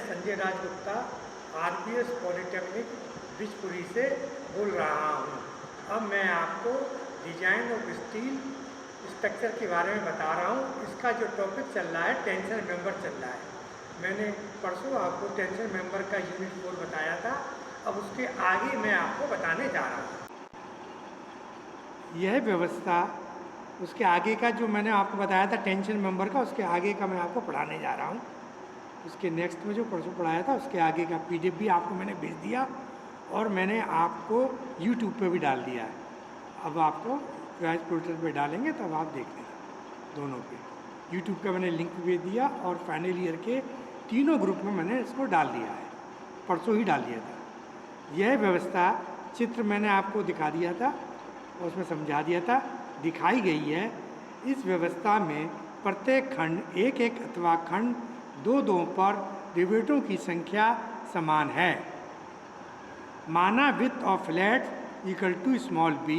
संजय राज Gupta RPS polytechnic Bijpuri से बोल रहा हूँ। अब मैं आपको डिजाइन ऑफ स्टील स्ट्रक्चर के बारे में बता रहा हूँ। इसका जो टॉपिक चल रहा है टेंशन मेंबर चल रहा है। मैंने परसों आपको टेंशन मेंबर का यूनिट 4 बताया था। अब उसके आगे मैं आपको बताने जा रहा हूँ। यह व्यवस्था उसके आगे का जो मैंने आपको बताया था टेंशन मेंबर का, उसके आगे का मैं आपको पढ़ाने जा रहा हूँ। उसके नेक्स्ट में जो परसों पढ़ाया था उसके आगे का पीडीएफ भी आपको मैंने भेज दिया और मैंने आपको यूट्यूब पे भी डाल दिया है। अब आपको क्लास पोर्टल पे डालेंगे तब आप देख लेना दोनों पे। यूट्यूब का मैंने लिंक भेज दिया और फाइनल ईयर के तीनों ग्रुप में मैंने इसको डाल दिया है, परसों ही डाल दिया था। यह व्यवस्था चित्र मैंने आपको दिखा दिया था और उसमें समझा दिया था, दिखाई गई है। इस व्यवस्था में प्रत्येक खंड एक एक अथवा खंड दो दो पर रिवेटों की संख्या समान है। माना width of flat equal to small B.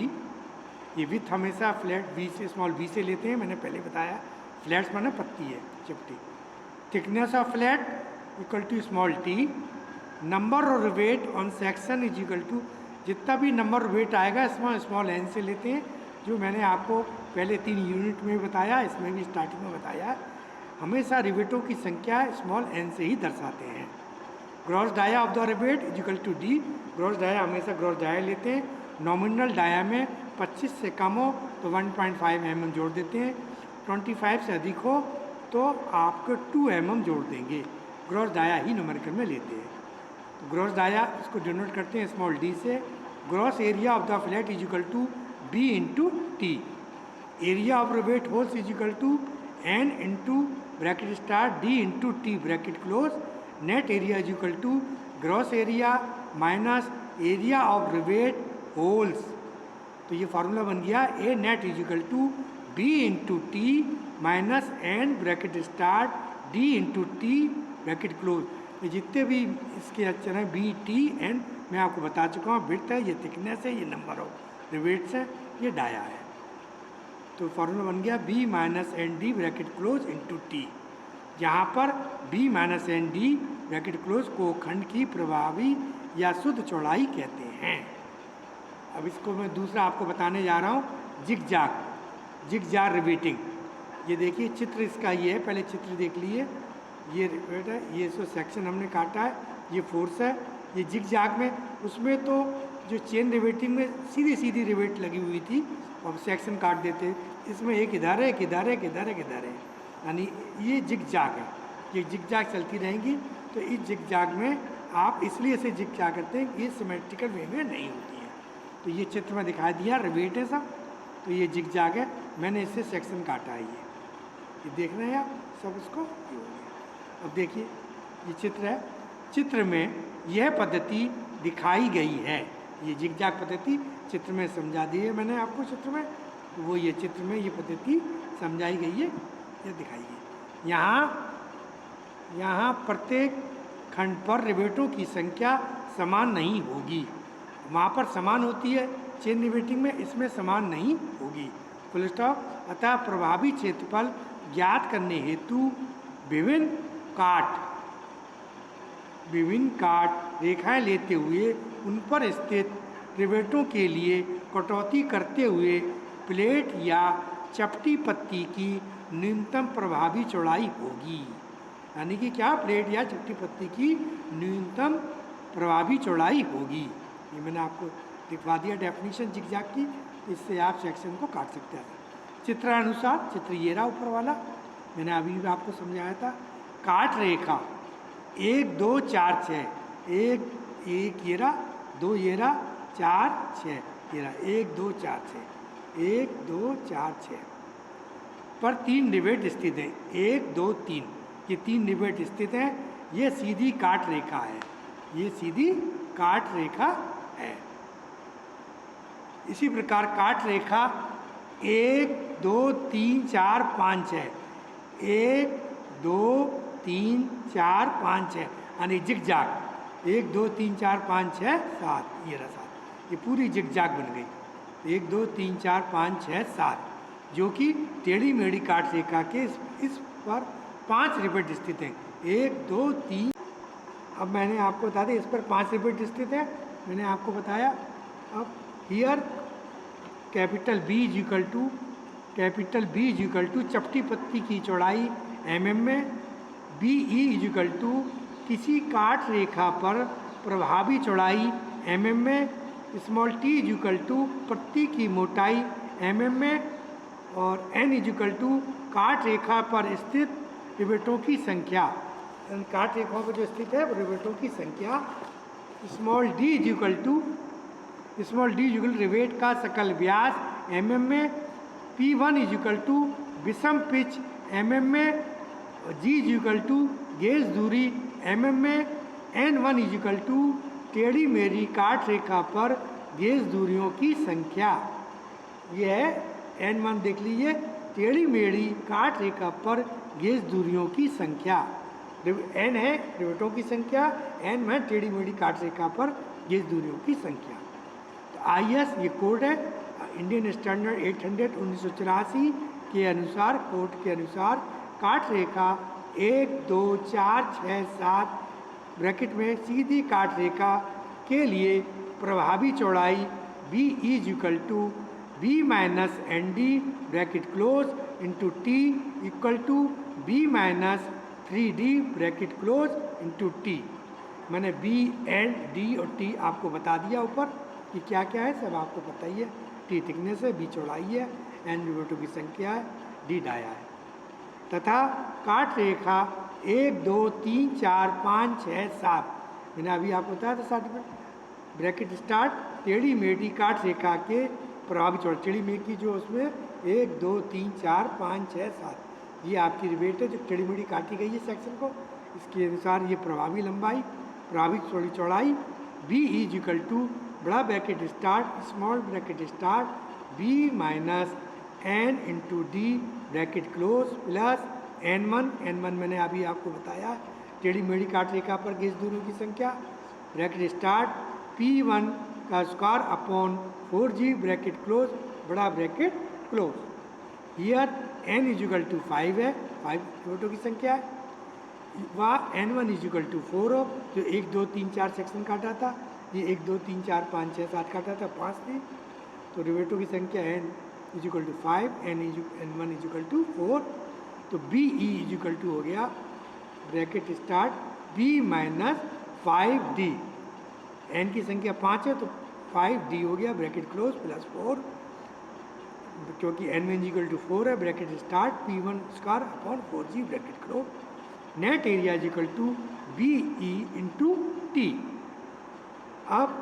ये विथ हमेशा फ्लैट बी से स्मॉल बी से लेते हैं, मैंने पहले बताया। फ्लैट्स माना पत्ती है, चिपटी। Thickness of flat equal to small t. Number और weight on section is equal to, जितना भी नंबर वेट आएगा इसमें स्मॉल एन से लेते हैं, जो मैंने आपको पहले 3 यूनिट में बताया, इसमें भी स्टार्टिंग में बताया। हमेशा रिवेटों की संख्या स्मॉल एन से ही दर्शाते हैं। Gross dia of the rivet is equal to D. Gross dia हमेशा ग्रॉस डाया लेते हैं। नॉमिनल डाया में 25 से कम हो तो 1.5 mm जोड़ देते हैं, 25 से अधिक हो तो आपको 2 mm जोड़ देंगे। ग्रॉस डाया ही न्यूमेरिकल में लेते हैं। तो ग्रॉस डाया इसको डिनोट करते हैं स्मॉल डी से। Gross area of the flat is equal to B into T. Area of rivet holes is equal to N into bracket star D into T bracket close. Net area is equal to gross area minus area of rivet holes. तो ये formula बन गया A net is equal to B into T minus N bracket star D into T bracket close. ये जितने भी इसके अक्षर हैं बी टी एन मैं आपको बता चुका हूँ। विड्थ है, ये थिकनेस है, ये नंबर ऑफ रिवेट्स है, ये डाया है। तो फार्मूला बन गया B minus N D bracket close into T, जहाँ पर B minus N D bracket close को खंड की प्रभावी या शुद्ध चौड़ाई कहते हैं। अब इसको मैं दूसरा आपको बताने जा रहा हूँ, जिगजैग रिवेटिंग। ये देखिए चित्र इसका ये है, पहले चित्र देख लिए। ये रिवेट है, ये इसको सेक्शन हमने काटा है, ये फोर्स है। ये जिगजैग में उसमें तो जो चेन रिवेटिंग में सीधी सीधी रिवेट लगी हुई थी और सेक्शन काट देते, इसमें एक इधर है, एक इधर है, एक इधर है, एक इधर है, यानी ये जिगजैग है। ये जिगजैग चलती रहेंगी। तो इस जिगजैग में आप इसलिए से जिगजैग करते हैं कि ये सिमेट्रिकल वे में नहीं होती है। तो ये चित्र में दिखा दिया, रिवेट है सब। तो ये जिगजैग है, मैंने इससे सेक्शन काटा है। ये देख रहे हैं आप सब उसको। अब देखिए ये चित्र है, चित्र में यह पद्धति दिखाई गई है। ये जिगजैग पद्धति चित्र में समझा दी है मैंने आपको चित्र में। तो वो ये चित्र में ये पद्धति समझाई गई है, ये दिखाई गई। यहाँ प्रत्येक खंड पर रिवेटों की संख्या समान नहीं होगी। वहाँ पर समान होती है चेन रिवेटिंग में, इसमें समान नहीं होगी। Full stop. अतः प्रभावी क्षेत्रफल ज्ञात करने हेतु विभिन्न काट रेखाएं लेते हुए उन पर स्थित रिवेटों के लिए कटौती करते हुए प्लेट या चपटी पत्ती की न्यूनतम प्रभावी चौड़ाई होगी। यानी कि क्या, प्लेट या चपटी पत्ती की न्यूनतम प्रभावी चौड़ाई होगी। ये मैंने आपको दिखवा दिया डेफिनेशन जिगजैग की। इससे आप सेक्शन को काट सकते हैं चित्रानुसार। चित्र ये रहा ऊपर वाला, मैंने अभी भी आपको समझाया था। काट रेखा 1 2 4 6, एक ये रहा, 2 ये रहा, 4 6 ये रहा, 1 2 4 6, 1 2 4 6 पर 3 रिवेट स्थित हैं। 1 2 3, ये 3 रिवेट स्थित हैं। ये सीधी काट रेखा है, ये सीधी काट रेखा है। इसी प्रकार काट रेखा 1 2 3 4 5 6, 1 2 3 4 5 6, यानी जिगजैग 1 2 3 4 5 6 7, ये रहा 7। ये पूरी जिगजैग बन गई। 1 2 3 4 5 6 7, जो कि टेढ़ी मेढ़ी काट रेखा के इस पर 5 रिवेट स्थित हैं। 1 2 3 अब मैंने आपको बता दिया, इस पर 5 रिवेट स्थित है, मैंने आपको बताया। अब here capital B is equal to चपटी पत्ती की चौड़ाई mm में, BE इज इक्वल टू किसी काट रेखा पर प्रभावी चौड़ाई mm में, small t is equal to पत्ती की मोटाई mm में, और n इज इक्वल टू काट रेखा पर स्थित रिवेटों की संख्या, काट रेखाओं पर जो स्थित है वो रिवेटों की संख्या। Small d is equal to rivet का सकल व्यास mm में, P1 इज इक्वल टू विषम पिच mm में, G is equal to gauge दूरी mm में, N1 इज इक्वल टू टेढ़ी मेढ़ी काट रेखा पर गेज दूरियों की संख्या। ये है N1, देख लीजिए, टेढ़ी मेढ़ी काट रेखा पर गेज दूरियों की संख्या। N है रिवेटों की संख्या, N है टेढ़ी मेढ़ी काट रेखा पर गेज दूरियों की संख्या। तो IS ये कोड है, इंडियन स्टैंडर्ड 800 1984 के अनुसार, कोड के अनुसार काट रेखा 1 2 4 6 7 ब्रैकेट में सीधी काट रेखा के लिए प्रभावी चौड़ाई B is equal to B minus ND bracket close into T equal to B minus 3D bracket close into T। मैंने B N D और T आपको बता दिया ऊपर कि क्या क्या है, सब आपको पता ही है। T थिकनेस है, B चौड़ाई है, N रिवेटों की संख्या है, D डाया है। तथा काट रेखा 1 2 3 4 5 6 7, मैंने अभी आपको बताया था 7 में, ब्रैकेट स्टार्ट टेढ़ी मेढ़ी काट रेखा के प्रभावी चौड़ाई, टेढ़ी मेढ़ी की जो उसमें 1 2 3 4 5 6 7, ये आपकी रिवेट है जो टेढ़ी मेढ़ी काटी गई है सेक्शन को, इसके अनुसार ये प्रभावी लंबाई, प्रभावी चौड़ाई B इज इक्वल टू बड़ा bracket start small bracket start B minus N into D bracket close plus N1 मैंने अभी आपको बताया, टेढ़ी मेढ़ी काट रेखा पर गेज दूरियों की संख्या, ब्रैकेट स्टार्ट P1 का square upon 4G bracket close बड़ा bracket close. Here N is equal to 5 है, 5 रिवेटों की संख्या है, वह N1 इज इक्वल टू 4 हो, जो 1 2 3 4 सेक्शन काटा था, ये 1 2 3 4 5 6 7 काटा था, 5 थी, तो रिवेटों की संख्या N is equal to 5, N1 is equal to 4, तो BE इज इक्वल टू हो गया bracket start B minus 5D, N की संख्या 5 है तो 5D हो गया ब्रैकेट क्लोज प्लस 4, क्योंकि N1 इज इक्वल टू 4 है, bracket start P1 square upon 4G bracket close, net area is equal to BE into T। अब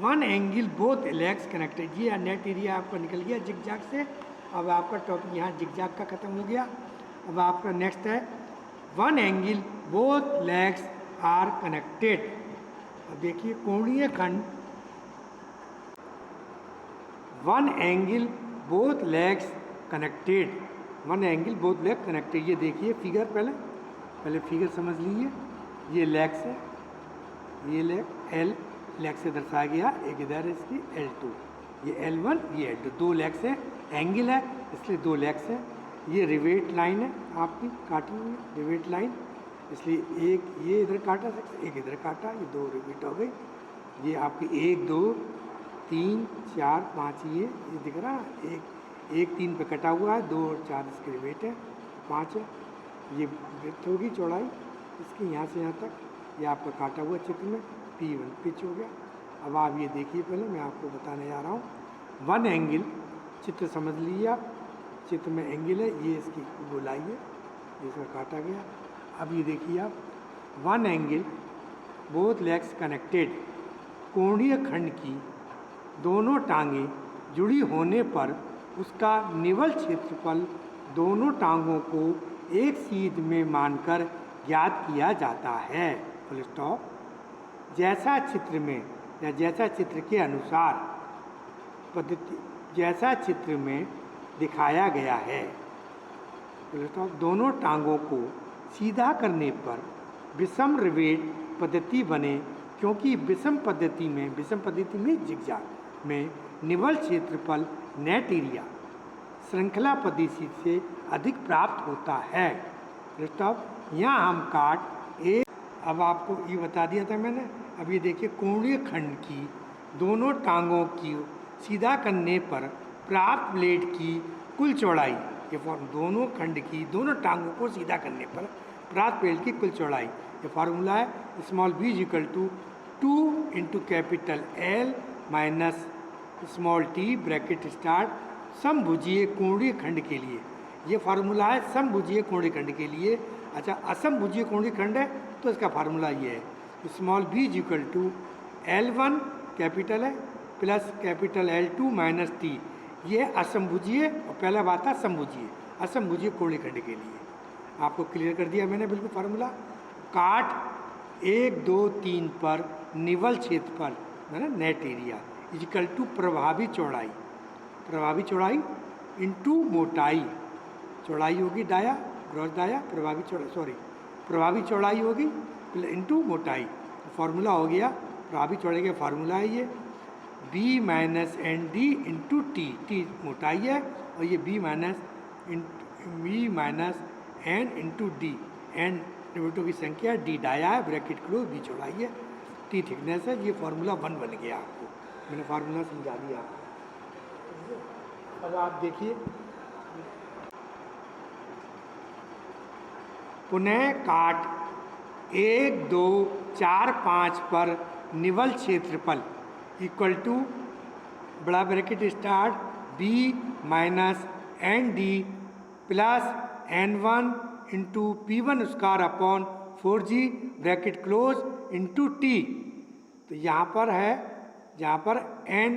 one angle both legs connected, ये नेट एरिया आपका निकल गया zigzag से। अब आपका टॉपिक यहाँ जिगजैग का खत्म हो गया। अब आपका नेक्स्ट है one angle both legs are connected. अब देखिए कोणीय खंड, one angle both legs connected, one angle both leg connected. ये देखिए फिगर, पहले फिगर समझ लीजिए। ये लेग्स है, ये लेग L लेग से दर्शाया गया, एक इधर है इसकी L2, ये L1 ये L2, 2 लेग्स है, एंगल है इसलिए 2 लेग्स है। ये रिवेट लाइन है आपकी काटी हुई रिवेट लाइन, इसलिए एक ये इधर काटा, एक इधर काटा, ये 2 रिवेट हो गई। ये आपकी 1 2 3 4 5 ये दिख रहा है, एक 3 पे कटा हुआ है, 2 और 4 इसके रिवेट है, 5 है। ये ब्रेथ होगी चौड़ाई इसकी यहाँ से यहाँ तक, ये आपका काटा हुआ चित्र में P1 पिच हो गया। अब आप ये देखिए, पहले मैं आपको बताने जा रहा हूँ वन एंगल, चित्र समझ लीजिए आप, चित्र में एंगल है, ये इसकी गोलाई है, इसका काटा गया। अब ये देखिए आप, one angle both legs connected, कोणीय खंड की दोनों टांगें जुड़ी होने पर उसका निवल क्षेत्रफल दोनों टांगों को एक सीध में मानकर ज्ञात किया जाता है। Full stop. जैसा चित्र में या जैसा चित्र के अनुसार पद्धति, जैसा चित्र में दिखाया गया है, फुल स्टॉप, दोनों टांगों को सीधा करने पर विषम रिवेट पद्धति बने, क्योंकि विषम पद्धति में जिगजैग में निवल क्षेत्रफल नेट एरिया श्रृंखला पद्धति से अधिक प्राप्त होता है। यहाँ हम काट एक, अब आपको ये बता दिया था मैंने। अब ये देखिए कोणीय खंड की दोनों टांगों की सीधा करने पर प्राप्त प्लेट की कुल चौड़ाई, ये दोनों खंड की दोनों टांगों को सीधा करने पर प्राप्त प्लेट की कुल चौड़ाई, ये फार्मूला है small b is equal to 2 into capital L minus small t bracket start समभुजीय कोणीय खंड के लिए। ये फार्मूला है समभुजीय कोणीय खंड के लिए। अच्छा, असमभुजीय कोणीय खंड है तो इसका फार्मूला ये है small b is equal to L1 capital है plus capital L2 minus t। ये असमभुजीय और पहला बात था समभुजीय, असमभुजीय कोणीय खंड के लिए आपको क्लियर कर दिया मैंने बिल्कुल फार्मूला। काट 1 2 3 पर निवल क्षेत्रफल है ना, नेट एरिया इजिकल टू प्रभावी चौड़ाई, प्रभावी चौड़ाई इंटू मोटाई, चौड़ाई होगी डाया ग्रॉस डाया, प्रभावी चौड़ाई सॉरी प्रभावी चौड़ाई होगी इंटू मोटाई। तो फार्मूला हो गया प्रभावी चौड़ाई का फार्मूला है ये b minus N D into T, T मोटाई है और ये b minus N into D, N newton की संख्या, डी डाया है ब्रैकेट क्लोज, b चौड़ाई है, t थिकनेस है। ये फार्मूला 1 बन गया आपको, मैंने फार्मूला समझा दिया आपको। अब आप देखिए पुनः काट 1 2 4 5 पर निवल क्षेत्रफल इक्वल टू बड़ा bracket start b minus N D plus n1 into P1 square upon 4g bracket close into t। तो यहाँ पर है, जहाँ पर n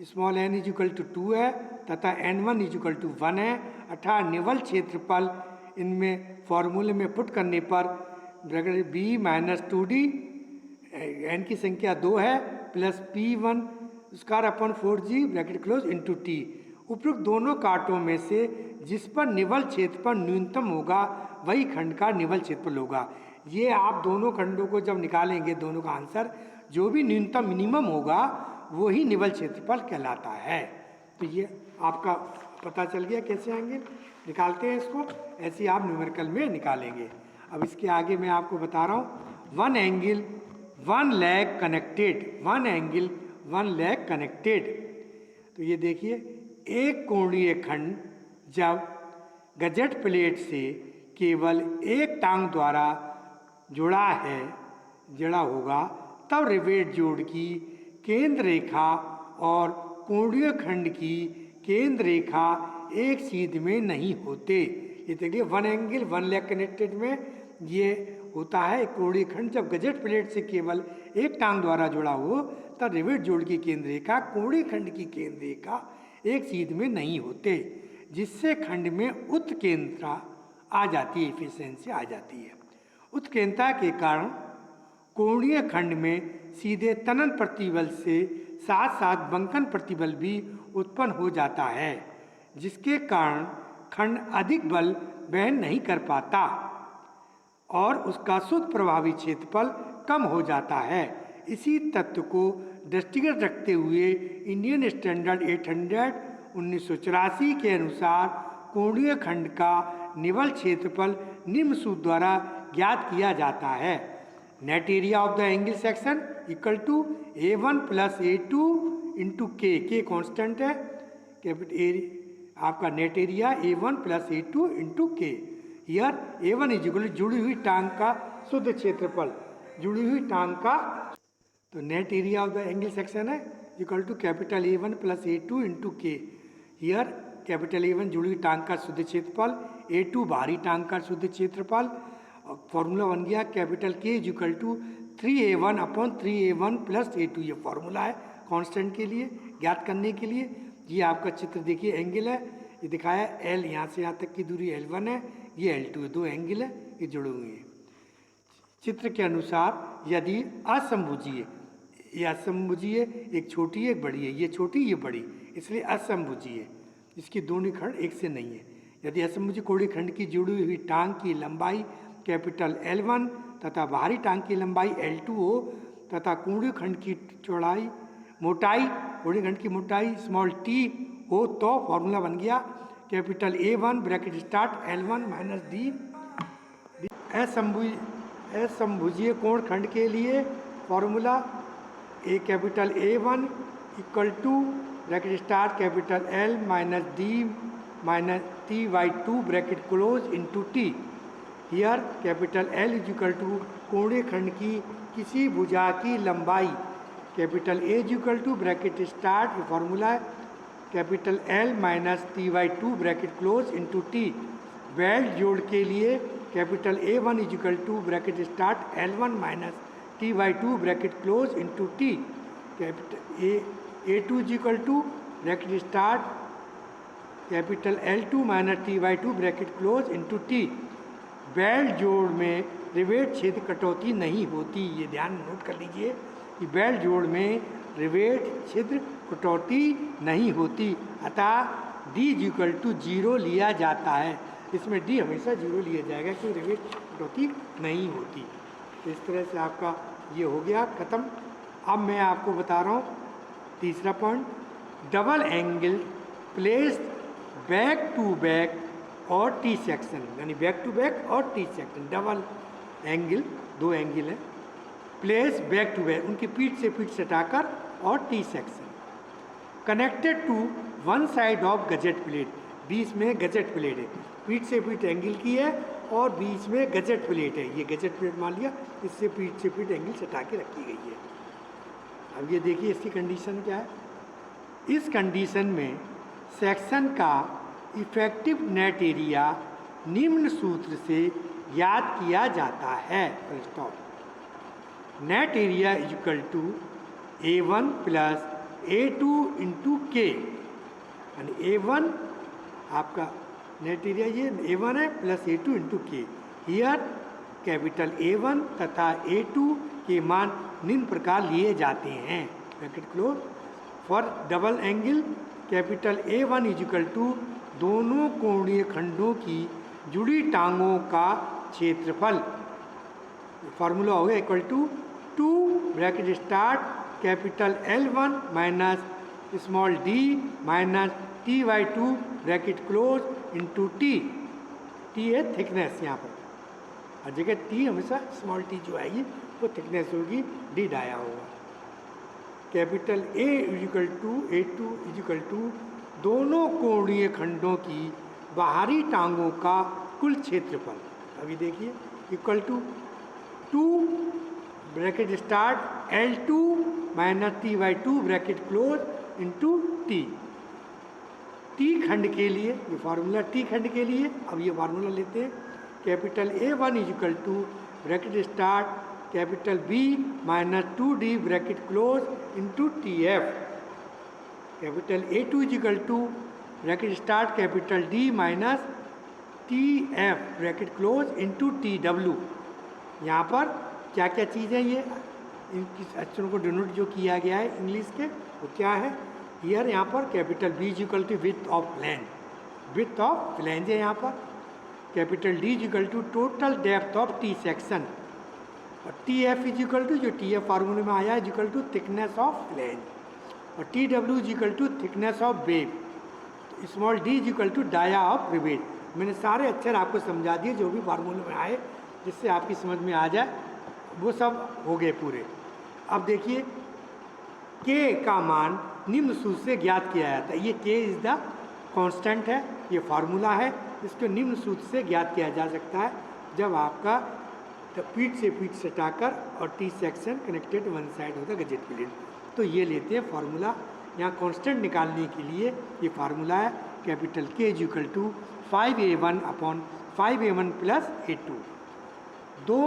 small n is equal to 2 है तथा n1 इज इक्वल टू 1 है, अर्थात निवल क्षेत्रफल इनमें फॉर्मूले में पुट करने पर bracket b minus 2d, n की संख्या 2 है plus P1 square upon 4g bracket close into t। उपरोक्त दोनों काटों में से जिस पर निवल क्षेत्रफल न्यूनतम होगा वही खंड का निवल क्षेत्रफल होगा। ये आप दोनों खंडों को जब निकालेंगे, दोनों का आंसर जो भी न्यूनतम मिनिमम होगा वही निवल क्षेत्रफल कहलाता है। तो ये आपका पता चल गया कैसे आएंगे, निकालते हैं इसको, ऐसे आप न्यूमेरिकल में निकालेंगे। अब इसके आगे मैं आपको बता रहा हूँ one angle 1 leg connected, one angle 1 leg connected. तो ये देखिए एक कोणीय खंड जब गजट प्लेट से केवल एक टांग द्वारा जुड़ा होगा तब रिवेट जोड़ की केंद्र रेखा और कोणीय खंड की केंद्र रेखा एक सीध में नहीं होते। ये देखिए वन एंगल 1 लेग कनेक्टेड में ये होता है कोणीय खंड जब गजट प्लेट से केवल एक टांग द्वारा जुड़ा हो तब रिवेट जोड़ की केंद्र रेखा कोणीय खंड की केंद्र रेखा एक सीध में नहीं होते, जिससे खंड में उत्केंद्रता आ जाती है, एफिशिएंसी आ जाती है। उत्केंद्रता के कारण कोणीय खंड में सीधे तनन प्रतिबल से साथ साथ बंकन प्रतिबल भी उत्पन्न हो जाता है, जिसके कारण खंड अधिक बल वहन नहीं कर पाता और उसका शुद्ध प्रभावी क्षेत्रफल कम हो जाता है। इसी तत्व को दृष्टिगत रखते हुए इंडियन स्टैंडर्ड 800 1984 के अनुसार कोणीय खंड का निवल क्षेत्रफल निम्न सूत्र द्वारा ज्ञात किया जाता है। Net area of the angle section equal to A1 plus A2 into K, constant है, कैपिटल एरिया आपका net area A1 plus A2 into K. Here A1 is equal जुड़ी हुई टांग का शुद्ध क्षेत्रफल, जुड़ी हुई टांग का, तो net area of the angle section है equal to capital A1 plus A2 into K. Here capital A1 जुड़ी हुई टांग का शुद्ध क्षेत्रफल, A2 बाहरी टांग का शुद्ध क्षेत्रफल। फॉर्मूला बन गया capital K is equal to 3A1 upon 3A1 plus A2। ये फॉर्मूला है कांस्टेंट के लिए ज्ञात करने के लिए। ये आपका चित्र देखिए एंगल है, ये दिखाया L, यहाँ से यहाँ तक की दूरी L1 है, ये L2 है, दो एंगल है ये जुड़े हुए हैं। चित्र के अनुसार यदि असमभुजीय, ये असमभुजीय, एक छोटी है एक बड़ी है, ये छोटी ये बड़ी, इसलिए असमभुजीय, इसकी दोनों खंड एक से नहीं है। यदि असमभुजीय कोणीय खंड की जुड़ी हुई टांग की लंबाई कैपिटल L1 तथा बाहरी टांग की लंबाई L2 हो तथा कोणीय खंड की चौड़ाई मोटाई, कोणीय खंड की मोटाई स्मॉल t हो तो फॉर्मूला बन गया capital A1 bracket start L1 minus D. समभुजीय कोण खंड के लिए formula A capital A1 equal to bracket start capital L minus D minus T/2 bracket close into T। Here capital L is equal to कोणीय खंड की किसी भुजा की लंबाई, capital A is equal to bracket start, ये formula है, capital L minus T/2 bracket close into T। Weld जोड़ के लिए capital A1 is equal to bracket start L1 minus T/2 bracket close into T। Capital A2 is equal to bracket start capital L2 minus T/2 bracket close into T। Weld जोड़ में rivet छेद कटौती नहीं होती, ये ध्यान note कर लीजिए कि वेल्ड जोड़ में रिवेट छिद्र कटौती नहीं होती, अतः D इज इक्वल टू 0 लिया जाता है। इसमें D हमेशा 0 लिया जाएगा क्योंकि रिवेट कटौती नहीं होती। तो इस तरह से आपका ये हो गया ख़त्म। अब मैं आपको बता रहा हूँ तीसरा point, double angle place back to back और टी सेक्शन, यानी बैक टू बैक और टी सेक्शन। डबल एंगल, दो एंगल हैं, प्लेस बैक टू बैक, उनकी पीठ से पीठ सटाकर, और T section connected to one side of gusset plate, बीच में गजेट प्लेट है, पीठ से पीठ एंगल की है और बीच में गजेट प्लेट है। ये गजेट प्लेट मान लिया, इससे पीठ से पीठ एंगल सटा के रखी गई है। अब ये देखिए इसकी कंडीशन क्या है। इस कंडीशन में सेक्शन का इफेक्टिव नेट एरिया निम्न सूत्र से ज्ञात किया जाता है। Stop. Net area is equal to A1 plus A2 into K, यानी A1 आपका नेट एरिया ये A1 है plus A2 into K. Here capital A1 तथा A2 के मान निम्न प्रकार लिए जाते हैं, bracket close. For double angle capital A1 is equal to दोनों कोणीय खंडों की जुड़ी टांगों का क्षेत्रफल, फार्मूला हो गया equal to 2 bracket start capital L1 minus small d minus T/2 bracket close into T। T है थिकनेस यहाँ पर, हर जगह T हमेशा स्मॉल t जो आएगी वो थिकनेस होगी, D डाया होगा। Capital A is equal to A2 is equal to दोनों कोणीय खंडों की बाहरी टांगों का कुल क्षेत्रफल, अभी देखिए equal to 2 bracket start L2 minus T/2 bracket close into T। T खंड के लिए ये फार्मूला, T खंड के लिए अब ये फार्मूला लेते हैं, capital A1 is equal to bracket start capital B minus 2D bracket close into TF। Capital A2 is equal to bracket start capital D minus TF bracket close into TW। यहाँ पर क्या क्या चीज़ें ये इन अक्षरों को डिनोट जो किया गया है इंग्लिश के, वो क्या है। हियर यहाँ पर capital B is equal to width of flange, width of flange है यहाँ पर। Capital D is equal to total depth of T section, और TF इज इक्वल टू जो TF फार्मूले में आया is equal to thickness of flange, और TW is equal to thickness of web, small d is equal to dia of rivet. मैंने सारे अक्षर आपको समझा दिए जो भी फार्मूले में आए, जिससे आपकी समझ में आ जाए, वो सब हो गए पूरे। अब देखिए K का मान निम्न सूत्र से ज्ञात किया जाता है। ये K इज द कांस्टेंट है, ये फार्मूला है, इसको निम्न सूत्र से ज्ञात किया जा सकता है जब आपका पीठ से पीठ सटाकर और T section connected one side होता है गजेट प्लेट। तो ये लेते हैं फार्मूला, यहाँ कांस्टेंट निकालने के लिए ये फार्मूला है, capital K is equal to 5A1 upon 5A1 plus A2। दो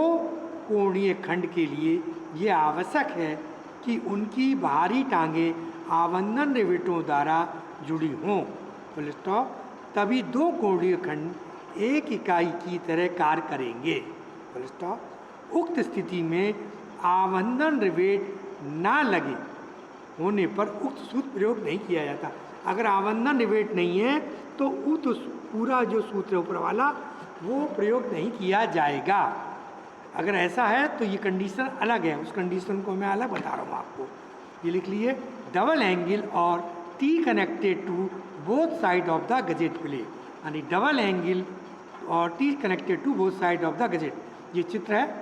कोणीय खंड के लिए ये आवश्यक है कि उनकी बाहरी टांगें आबंधन रिवेटों द्वारा जुड़ी हों, फुल स्टॉप, तभी दो कोणीय खंड एक इकाई की तरह कार्य करेंगे, फुल स्टॉप। उक्त स्थिति में आबंधन रिवेट ना लगे होने पर उक्त सूत्र प्रयोग नहीं किया जाता। अगर आबंधन रिवेट नहीं है तो उक्त पूरा जो सूत्र ऊपर वाला वो प्रयोग नहीं किया जाएगा। अगर ऐसा है तो ये कंडीशन अलग है, उस कंडीशन को मैं अलग बता रहा हूँ आपको। ये लिख लिए, डबल एंगल और T connected to both side of the gusset plate, यानी डबल एंगल और T connected to both side of the gusset. ये चित्र है।